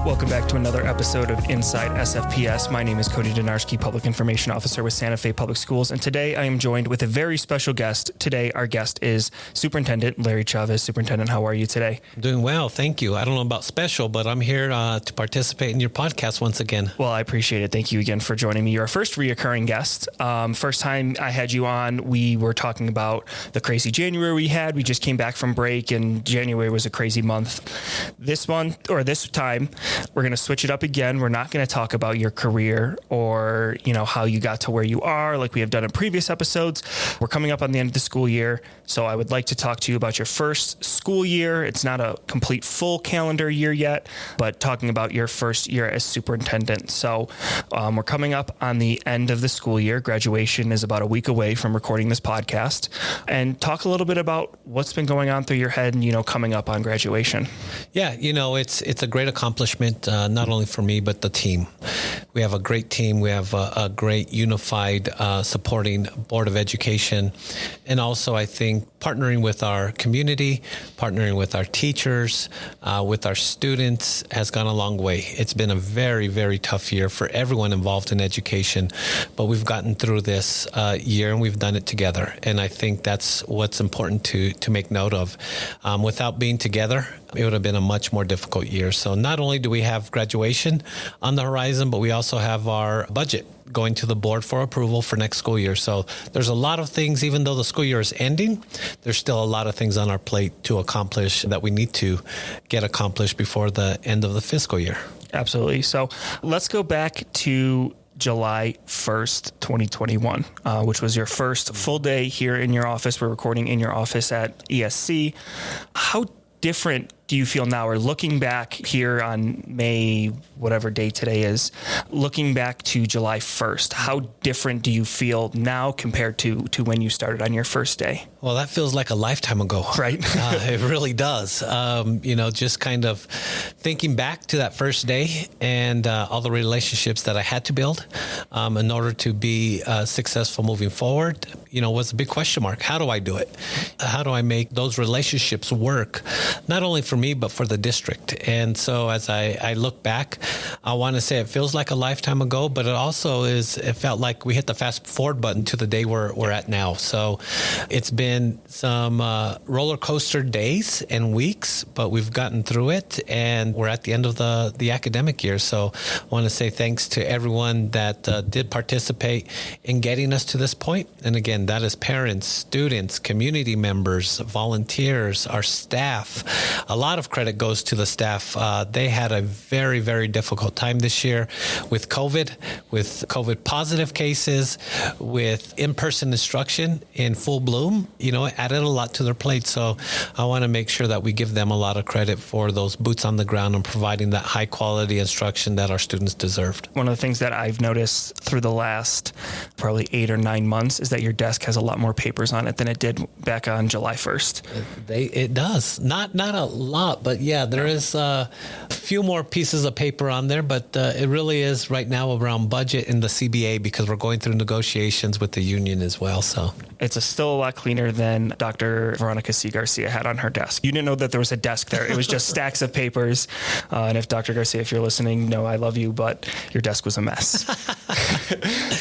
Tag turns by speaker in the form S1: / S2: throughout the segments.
S1: Welcome back to another episode of Inside SFPS. My name is Cody Donarski, Public Information Officer with Santa Fe Public Schools, and today I am joined with a very special guest. Today our guest is Superintendent Larry Chavez. Superintendent, how are you today?
S2: I'm doing well, thank you. I don't know about special, but I'm here to participate in your podcast once again.
S1: Well, I appreciate it. Thank you again for joining me. You're our first reoccurring guest. First time I had you on, we were talking about the crazy January we had. We just came back from break, and January was a crazy month. This time, we're going to switch it up again. We're not going to talk about your career or, how you got to where you are like we have done in previous episodes. We're coming up on the end of the school year, so I would like to talk to you about your first school year. It's not a complete full calendar year yet, but talking about your first year as superintendent. So we're coming up on the end of the school year. Graduation is about a week away from recording this podcast. And talk a little bit about what's been going on through your head and, coming up on graduation.
S2: Yeah, it's a great accomplishment, not only for me, but the team. We have a great team. We have a great unified supporting Board of Education. And also, I think, partnering with our community, partnering with our teachers, with our students has gone a long way. It's been a very, very tough year for everyone involved in education, but we've gotten through this year and we've done it together. And I think that's what's important to make note of. Without being together, it would have been a much more difficult year. So not only do we have graduation on the horizon, but we also have our budget going to the board for approval for next school year. So there's a lot of things, even though the school year is ending, there's still a lot of things on our plate to accomplish that we need to get accomplished before the end of the fiscal year.
S1: Absolutely. So let's go back to July 1st, 2021, which was your first full day here in your office. We're recording in your office at ESC. How different do you feel now, or looking back here on May, whatever day today is, looking back to July 1st, how different do you feel now compared to when you started on your first day?
S2: Well, that feels like a lifetime ago.
S1: Right.
S2: It really does. Just kind of thinking back to that first day and all the relationships that I had to build in order to be successful moving forward, was a big question mark. How do I do it? How do I make those relationships work, not only for me, but for the district? And so as I look back, I want to say it feels like a lifetime ago, but it felt like we hit the fast forward button to the day we're at now. So it's been some roller coaster days and weeks, but we've gotten through it and we're at the end of the academic year. So I want to say thanks to everyone that did participate in getting us to this point. And again, that is parents, students, community members, volunteers, our staff. A lot of credit goes to the staff. They had a very, very difficult time this year with COVID positive cases, with in-person instruction in full bloom. It added a lot to their plate. So I want to make sure that we give them a lot of credit for those boots on the ground and providing that high quality instruction that our students deserved.
S1: One of the things that I've noticed through the last probably 8 or 9 months is that your desk has a lot more papers on it than it did back on July 1st.
S2: It does. Not a lot, but yeah, there is a few more pieces of paper on there, but it really is right now around budget and the CBA because we're going through negotiations with the union as well. So
S1: it's still a lot cleaner than Dr. Veronica C. Garcia had on her desk. You didn't know that there was a desk there. It was just stacks of papers. And if Dr. Garcia, if you're listening, I love you, but your desk was a mess.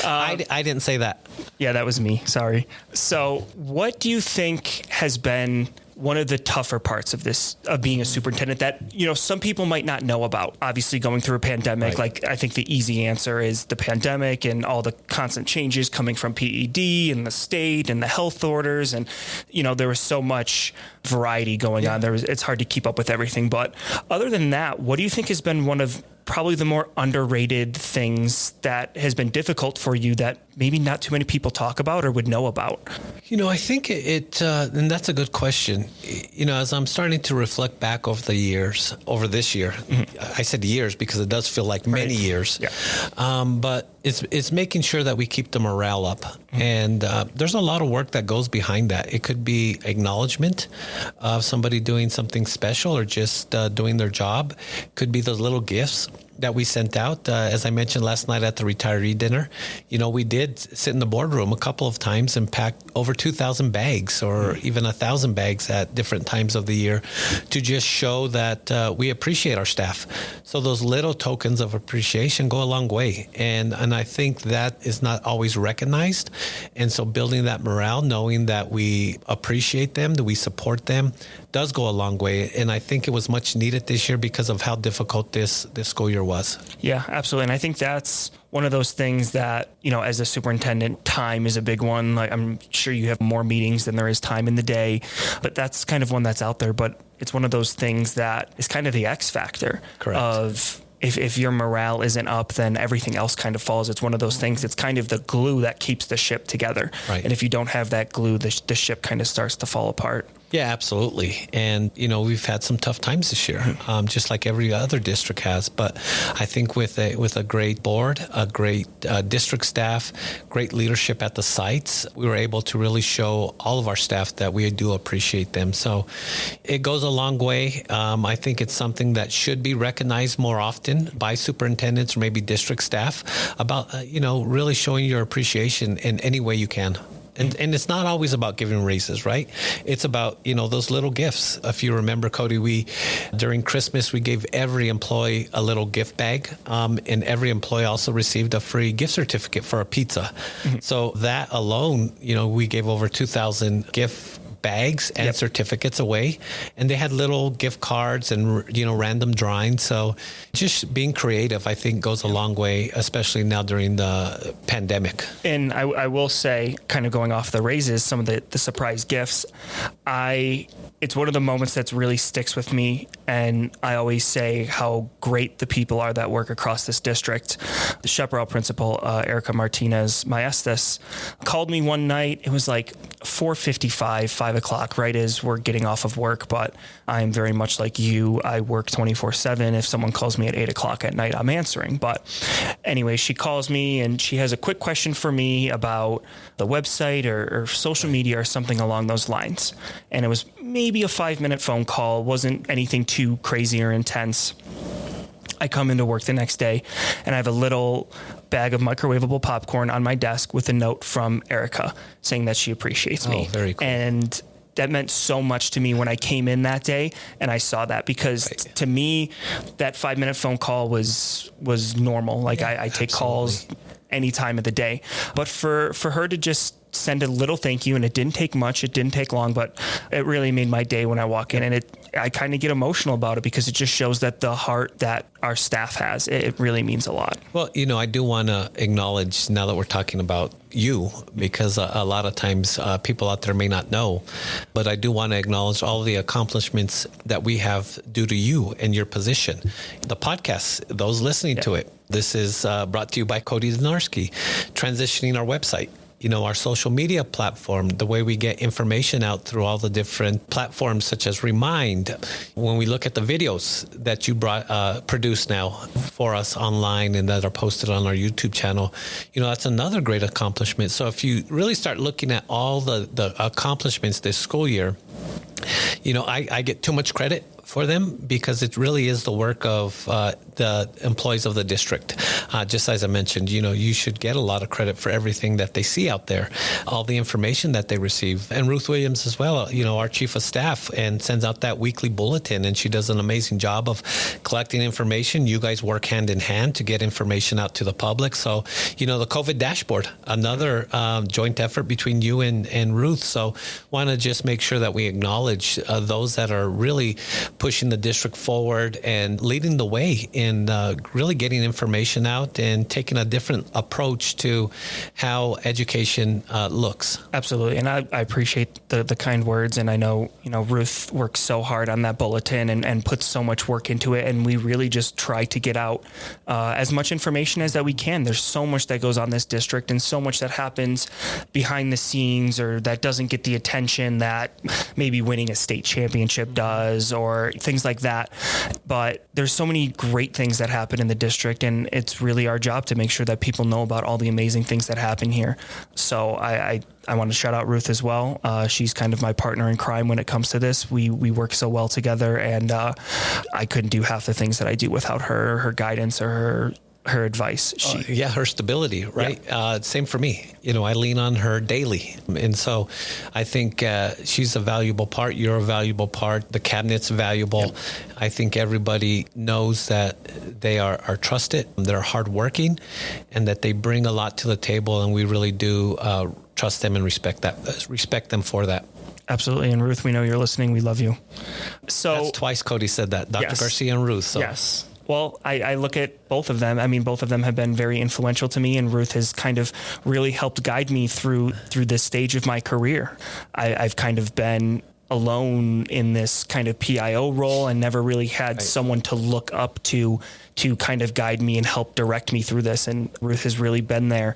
S2: I didn't say that.
S1: Yeah, that was me. Sorry. So what do you think has been one of the tougher parts of being a superintendent that, some people might not know about? Obviously going through a pandemic,
S2: right.
S1: I think the easy answer is the pandemic and all the constant changes coming from PED and the state and the health orders. And, there was so much variety going on. It's hard to keep up with everything. But other than that, what do you think has been one of probably the more underrated things that has been difficult for you that maybe not too many people talk about or would know about?
S2: I think and that's a good question. As I'm starting to reflect back over this year, I said years because it does feel like many years. Yeah. But it's making sure that we keep the morale up And there's a lot of work that goes behind that. It could be acknowledgement of somebody doing something special or just doing their job. Could be those little gifts that we sent out. As I mentioned last night at the retiree dinner, we did sit in the boardroom a couple of times and pack over 2,000 bags or even 1,000 bags at different times of the year to just show that we appreciate our staff. So those little tokens of appreciation go a long way. And I think that is not always recognized. And so building that morale, knowing that we appreciate them, that we support them, does go a long way. And I think it was much needed this year because of how difficult this school year was.
S1: Yeah, absolutely. And I think that's one of those things that, as a superintendent, time is a big one. Like, I'm sure you have more meetings than there is time in the day, but that's kind of one that's out there. But it's one of those things that is kind of the X factor.
S2: Correct.
S1: Of if your morale isn't up, then everything else kind of falls. It's one of those things. It's kind of the glue that keeps the ship together.
S2: Right.
S1: And if you don't have that glue, the ship kind of starts to fall apart.
S2: Yeah, absolutely. And, we've had some tough times this year, just like every other district has. But I think with a great board, a great district staff, great leadership at the sites, we were able to really show all of our staff that we do appreciate them. So it goes a long way. I think it's something that should be recognized more often by superintendents or maybe district staff about, really showing your appreciation in any way you can. And it's not always about giving raises, right? It's about, those little gifts. If you remember, Cody, during Christmas, we gave every employee a little gift bag. And every employee also received a free gift certificate for a pizza. Mm-hmm. So that alone, we gave over 2,000 gift bags and certificates away, and they had little gift cards and random drawings. So just being creative, I think, goes a long way, especially now during the pandemic.
S1: And I will say, kind of going off the raises, some of the surprise gifts, it's one of the moments that really sticks with me. And I always say how great the people are that work across this district. The Chaparral principal, Erica Martinez Maestas, called me one night. It was like 4:55, 5 o'clock, right as we're getting off of work. But I'm very much like you. I work 24/7. If someone calls me at 8 o'clock at night, I'm answering. But anyway, she calls me and she has a quick question for me about the website or social media or something along those lines. And it was maybe a 5-minute phone call. Wasn't anything too crazy or intense. I come into work the next day and I have a little bag of microwavable popcorn on my desk with a note from Erica saying that she appreciates me.
S2: Oh, very cool.
S1: And that meant so much to me when I came in that day and I saw that, because to me, that 5-minute phone call was normal. Like I take calls any time of the day, but for her to just send a little thank you, and it didn't take much, it didn't take long, but it really made my day when I walk in. And I kind of get emotional about it because it just shows that the heart that our staff has, it really means a lot.
S2: Well, I do want to acknowledge, now that we're talking about you, because a lot of times people out there may not know, but I do want to acknowledge all the accomplishments that we have due to you and your position. The podcast, those listening to it, this is brought to you by Cody Donarski, transitioning our website. Our social media platform, the way we get information out through all the different platforms such as Remind. When we look at the videos that you produce now for us online and that are posted on our YouTube channel, that's another great accomplishment. So if you really start looking at all the accomplishments this school year, I get too much credit for them because it really is the work of the employees of the district. Just as I mentioned, you should get a lot of credit for everything that they see out there, all the information that they receive. And Ruth Williams as well, our chief of staff, and sends out that weekly bulletin, and she does an amazing job of collecting information. You guys work hand in hand to get information out to the public. So, the COVID dashboard, another joint effort between you and Ruth. So want to just make sure that we acknowledge those that are really pushing the district forward and leading the way in really getting information out and taking a different approach to how education looks.
S1: Absolutely. And I appreciate the kind words. And I know, Ruth works so hard on that bulletin and puts so much work into it. And we really just try to get out as much information as that we can. There's so much that goes on this district and so much that happens behind the scenes or that doesn't get the attention that maybe winning a state championship does or things like that. But there's so many great things that happen in the district, and it's really our job to make sure that people know about all the amazing things that happen here. So I want to shout out Ruth as well. She's kind of my partner in crime when it comes to this. We work so well together, and I couldn't do half the things that I do without her guidance or her advice.
S2: Her stability, right? Yeah. Same for me. I lean on her daily. And so I think she's a valuable part. You're a valuable part. The cabinet's valuable. Yep. I think everybody knows that they are trusted, they're hardworking, and that they bring a lot to the table. And we really do trust them and respect them for that.
S1: Absolutely. And Ruth, we know you're listening. We love you. So
S2: that's twice Cody said that. Dr.
S1: Yes.
S2: Garcia and Ruth. So.
S1: Yes. Well, I look at both of them. I mean, both of them have been very influential to me, and Ruth has kind of really helped guide me through this stage of my career. I've kind of been alone in this kind of PIO role and never really had someone to look up to kind of guide me and help direct me through this. And Ruth has really been there.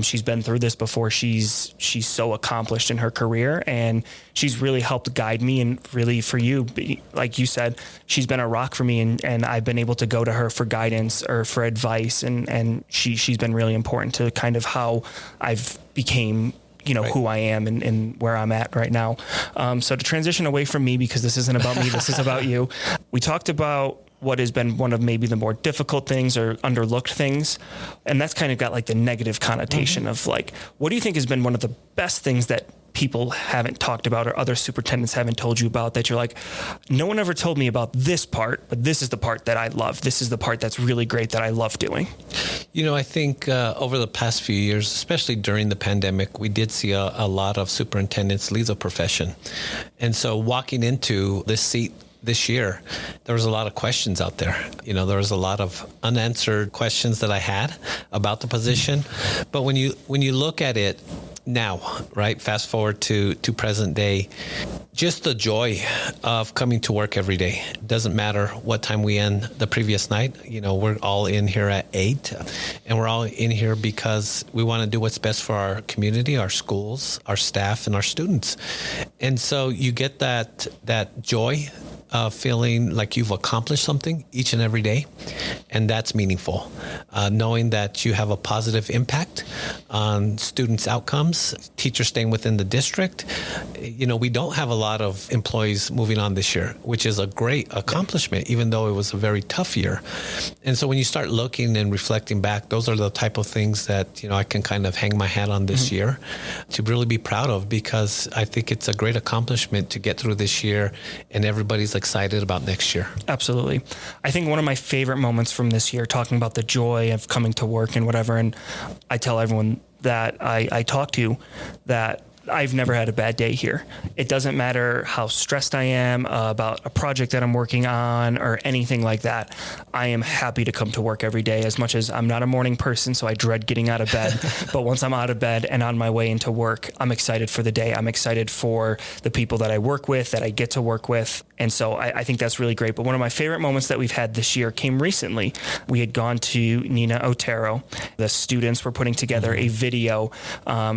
S1: She's been through this before. She's so accomplished in her career, and she's really helped guide me. And really, for you, like you said, she's been a rock for me, and I've been able to go to her for guidance or for advice. And she's been really important to kind of how I've became who I am and where I'm at right now. So to transition away from me, because this isn't about me, this is about you. We talked about what has been one of maybe the more difficult things or underlooked things. And that's kind of got like the negative connotation of like, what do you think has been one of the best things that people haven't talked about or other superintendents haven't told you about, that you're like, no one ever told me about this part, but this is the part that I love. This is the part that's really great that I love doing.
S2: I think over the past few years, especially during the pandemic, we did see a lot of superintendents leave the profession. And so walking into this seat this year, there was a lot of questions out there. There was a lot of unanswered questions that I had about the position. But when you look at it now, right, fast forward to present day, just the joy of coming to work every day. Doesn't matter what time we end the previous night. We're all in here at 8, and we're all in here because we want to do what's best for our community, our schools, our staff, and our students. And so you get that joy of feeling like you've accomplished something each and every day. And that's meaningful. Knowing that you have a positive impact on students' outcomes, teachers staying within the district. We don't have a lot of employees moving on this year, which is a great accomplishment, even though it was a very tough year. And so when you start looking and reflecting back, those are the type of things that, I can kind of hang my hat on this year to really be proud of, because I think it's a great accomplishment to get through this year, and everybody's excited about next year.
S1: Absolutely. I think one of my favorite moments from this year, talking about the joy of coming to work and whatever, and I tell everyone that I talk to that I've never had a bad day here. It doesn't matter how stressed I am about a project that I'm working on or anything like that. I am happy to come to work every day, as much as I'm not a morning person, so I dread getting out of bed. But once I'm out of bed and on my way into work, I'm excited for the day. I'm excited for the people that I work with, that I get to work with. And so I think that's really great. But one of my favorite moments that we've had this year came recently. We had gone to Nina Otero. The students were putting together a video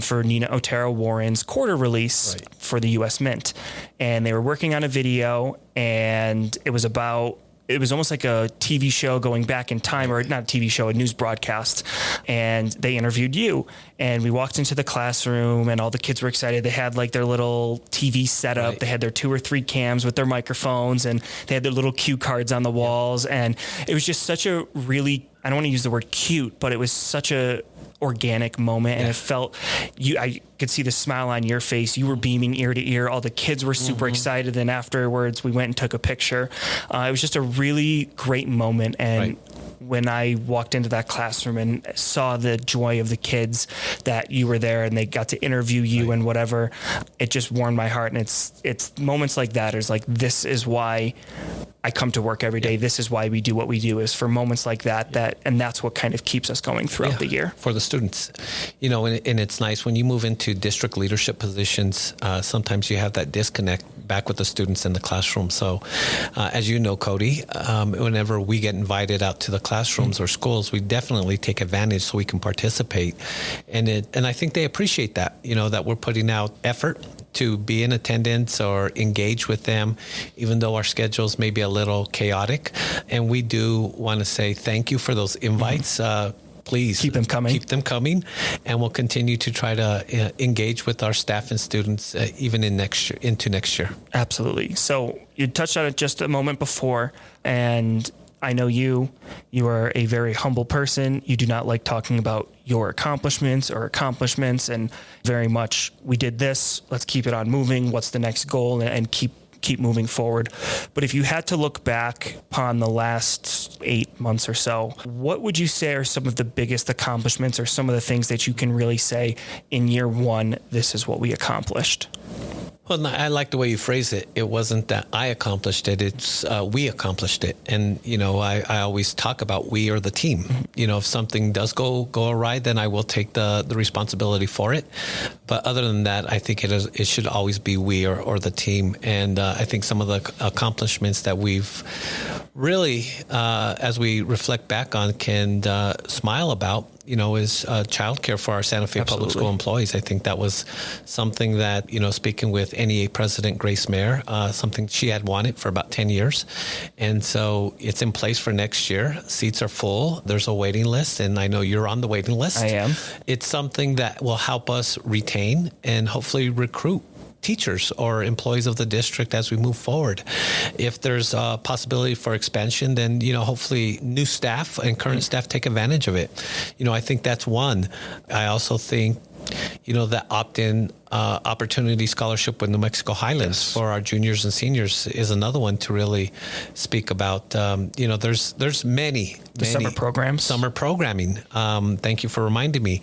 S1: for Nina Otero Warren's quarter release for the U.S. Mint. And they were working on a video, and it was almost like a TV show going back in time, or not a TV show, a news broadcast. And they interviewed you, and we walked into the classroom, and all the kids were excited. They had like their little TV setup. Right. They had their 2 or 3 cams with their microphones, and they had their little cue cards on the walls. And it was just such a really, I don't want to use the word cute, but it was such a organic moment. And it felt, I could see the smile on your face. You were beaming ear to ear. All the kids were super excited. And afterwards we went and took a picture. It was just a really great moment. And when I walked into that classroom and saw the joy of the kids that you were there and they got to interview you and whatever, it just warmed my heart. And it's moments like that is like, this is why I come to work every day. This is why we do what we do, is for moments like that, and that's what kind of keeps us going throughout the year.
S2: For the students, and it's nice when you move into district leadership positions, sometimes you have that disconnect back with the students in the classroom. So as you know, Cody, whenever we get invited out to the classrooms or schools, we definitely take advantage so we can participate. And I think they appreciate that, that we're putting out effort to be in attendance or engage with them, even though our schedules may be a little chaotic. And we do want to say thank you for those invites. Please
S1: keep them coming.
S2: Keep them coming, and we'll continue to try to engage with our staff and students even into next year.
S1: Absolutely. So you touched on it just a moment before, and I know you are a very humble person. You do not like talking about your accomplishments, and very much, we did this, let's keep it on moving. What's the next goal? And keep moving forward. But if you had to look back upon the last 8 months or so, what would you say are some of the biggest accomplishments or some of the things that you can really say in year one, this is what we accomplished?
S2: Well, I like the way you phrase it. It wasn't that I accomplished it. It's we accomplished it. And, I always talk about we or the team. If something does go awry, then I will take the responsibility for it. But other than that, I think it should always be we or the team. And I think some of the accomplishments that we've really, as we reflect back on, can smile about, is childcare for our Santa Fe Public School employees. I think that was something that, speaking with NEA President Grace Mayer, something she had wanted for about 10 years. And so it's in place for next year. Seats are full. There's a waiting list, and I know you're on the waiting list.
S1: I am.
S2: It's something that will help us retain and hopefully recruit teachers or employees of the district as we move forward. If there's a possibility for expansion, then, hopefully new staff and current staff take advantage of it. I think that's one. I also think, that opt-in opportunity scholarship with New Mexico Highlands for our juniors and seniors is another one to really speak about. There's many
S1: summer programs.
S2: Summer programming. Thank you for reminding me.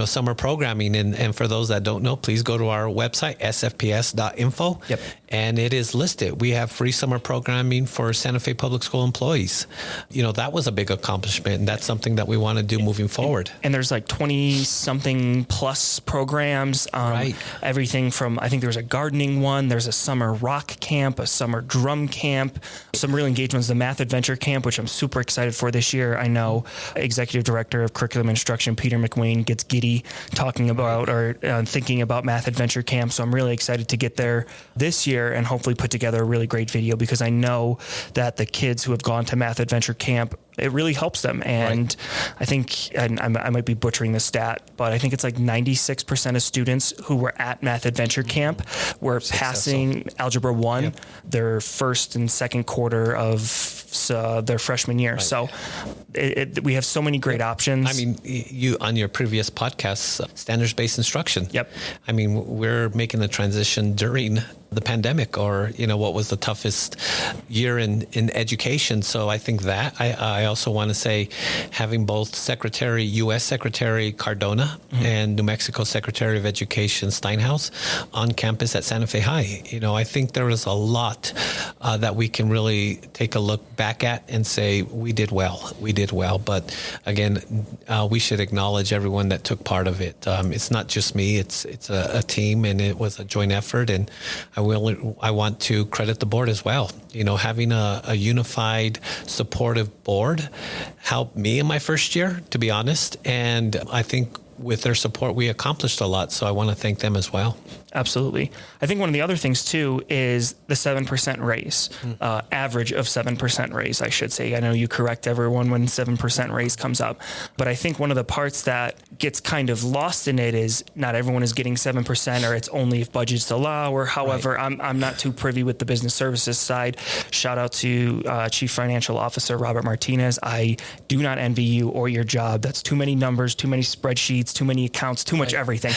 S2: Summer programming. And for those that don't know, please go to our website, sfps.info.
S1: Yep.
S2: And it is listed. We have free summer programming for Santa Fe Public School employees. That was a big accomplishment, and that's something that we want to do moving forward.
S1: And there's like 20-something plus programs.
S2: Right.
S1: Everything from, I think there's a gardening one, there's a summer rock camp, a summer drum camp, some real engagements, the Math Adventure Camp, which I'm super excited for this year. I know Executive Director of Curriculum Instruction, Peter McWayne, gets giddy talking about or thinking about Math Adventure Camp. So I'm really excited to get there this year and hopefully put together a really great video, because I know that the kids who have gone to Math Adventure Camp, it really helps them. And I think, and I might be butchering the stat, but I think it's like 96% of students who were at Math Adventure Camp were passing Algebra 1 their first and second quarter of their freshman year. So we have so many great options.
S2: I mean, you on your previous podcast, standards-based instruction.
S1: Yep.
S2: I mean, we're making the transition during the pandemic, or what was the toughest year in education. So I think that I also want to say, having both U.S. Secretary Cardona and New Mexico Secretary of Education Steinhaus on campus at Santa Fe High. I think there was a lot that we can really take a look back at and say we did well. But again, we should acknowledge everyone that took part of it. It's not just me. It's a team, and it was a joint effort. And I want to credit the board as well. Having a unified, supportive board helped me in my first year, to be honest. And I think with their support, we accomplished a lot. So I want to thank them as well.
S1: Absolutely. I think one of the other things too is the 7% raise, average of 7% raise, I should say. I know you correct everyone when 7% raise comes up, but I think one of the parts that gets kind of lost in it is not everyone is getting 7%, or it's only if budgets allow, or however. I'm not too privy with the business services side. Shout out to Chief Financial Officer Robert Martinez. I do not envy you or your job. That's too many numbers, too many spreadsheets, too many accounts, too much everything.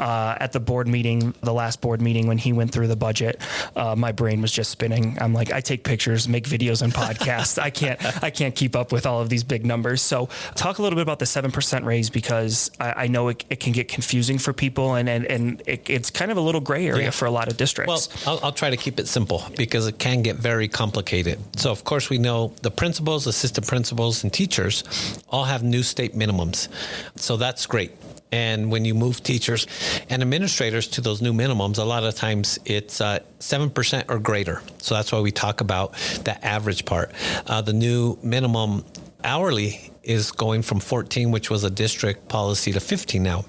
S1: At the board meeting, the last board meeting, when he went through the budget, my brain was just spinning. I'm like, I take pictures, make videos and podcasts. I can't keep up with all of these big numbers. So talk a little bit about the 7% raise, because I know it can get confusing for people, and it's kind of a little gray area for a lot of districts.
S2: Well, I'll try to keep it simple, because it can get very complicated. So of course we know the principals, assistant principals, and teachers all have new state minimums. So that's great. And when you move teachers and administrators to those new minimums, a lot of times it's 7% or greater. So that's why we talk about the average part. The new minimum hourly is going from 14, which was a district policy, to 15 now.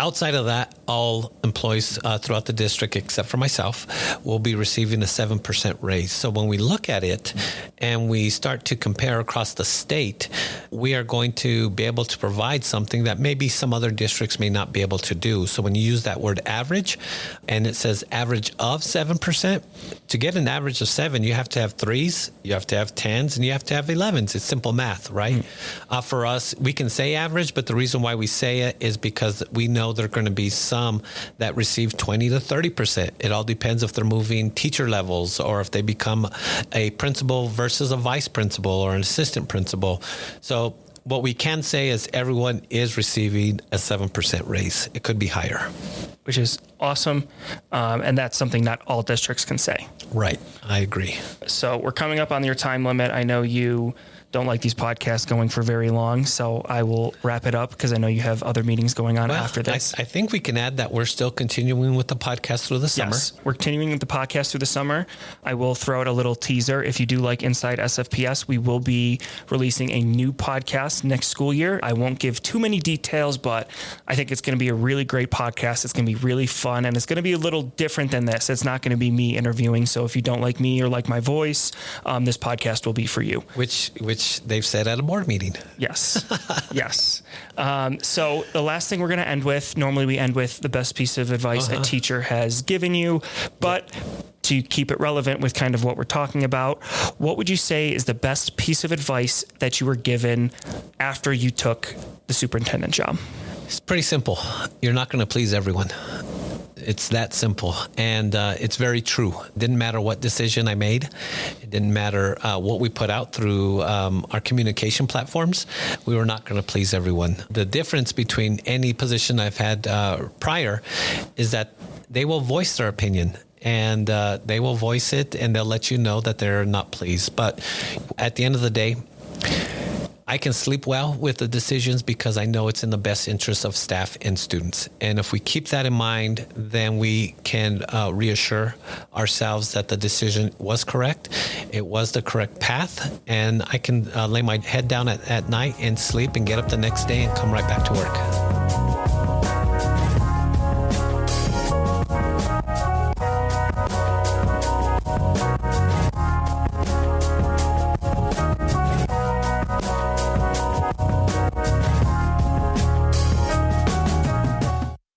S2: Outside of that, all employees throughout the district, except for myself, will be receiving a 7% raise. So when we look at it and we start to compare across the state, we are going to be able to provide something that maybe some other districts may not be able to do. So when you use that word average, and it says average of 7%, to get an average of 7, you have to have 3s, you have to have 10s, and you have to have 11s. It's simple math, right? For us, we can say average, but the reason why we say it is because we know there are going to be some that receive 20 to 30%. It all depends if they're moving teacher levels or if they become a principal versus a vice principal or an assistant principal. So what we can say is everyone is receiving a 7% raise. It could be higher.
S1: Which is awesome. And that's something not all districts can say.
S2: Right. I agree.
S1: So we're coming up on your time limit. I know you don't like these podcasts going for very long, so I will wrap it up because I know you have other meetings going on after this.
S2: I think we can add that we're still continuing with the podcast through the summer.
S1: Yes, we're continuing with the podcast through the summer. I will throw out a little teaser. If you do like Inside SFPS, we will be releasing a new podcast next school year. I won't give too many details, but I think it's going to be a really great podcast. It's going to be really fun, and it's going to be a little different than this. It's not going to be me interviewing, so if you don't like me or like my voice, this podcast will be for you.
S2: Which they've said at a board meeting.
S1: Yes. Yes. So the last thing we're going to end with, normally we end with the best piece of advice a teacher has given you, but to keep it relevant with kind of what we're talking about, what would you say is the best piece of advice that you were given after you took the superintendent job?
S2: It's pretty simple. You're not going to please everyone. It's that simple. And it's very true. It didn't matter what decision I made. It didn't matter what we put out through our communication platforms. We were not going to please everyone. The difference between any position I've had prior is that they will voice their opinion. And they will voice it and they'll let you know that they're not pleased. But at the end of the day, I can sleep well with the decisions because I know it's in the best interest of staff and students. And if we keep that in mind, then we can reassure ourselves that the decision was correct. It was the correct path. And I can lay my head down at night and sleep and get up the next day and come right back to work.